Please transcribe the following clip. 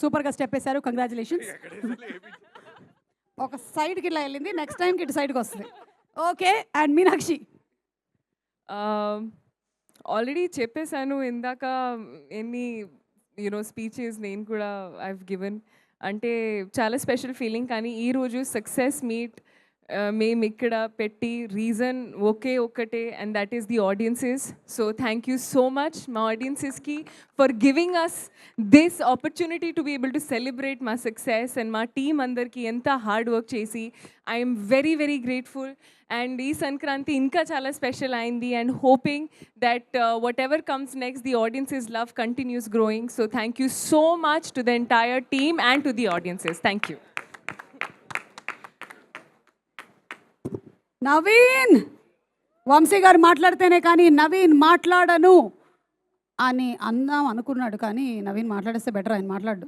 సూపర్గా స్టెప్ వేశారు, కంగ్రాచులేషన్స్. ఒక సైడ్కి ఇలా వెళ్ళింది, నెక్స్ట్ టైంకి ఇటు సైడ్కి వస్తుంది. Okay, and Meenakshi. ఆల్రెడీ చెప్పేశాను ఇందాక ఎన్ని స్పీచెస్ నేను కూడా ఐవ్ గివెన్. అంటే చాలా స్పెషల్ ఫీలింగ్. కానీ ఈరోజు సక్సెస్ మీట్ మేము ఇక్కడ పెట్టి రీజన్ ఒక్కటే, and that is the audiences. So thank you so much మా ఆడియన్సెస్కి for giving us this opportunity to be able to celebrate మా సక్సెస్. అండ్ మా టీమ్ అందరికీ ఎంత హార్డ్ వర్క్ చేసి I'm very very grateful. And ఈ సంక్రాంతి ఇంకా చాలా స్పెషల్ అయింది. And hoping that whatever comes next, the audiences love continues growing. So thank you so much to the entire team and to the audiences. Thank you. Naveen, Vamsi garu మాట్లాడితేనే కానీ నవీన్ మాట్లాడను అని అందాం అనుకున్నాడు, కానీ నవీన్ మాట్లాడిస్తే బెటర్, ఆయన మాట్లాడు.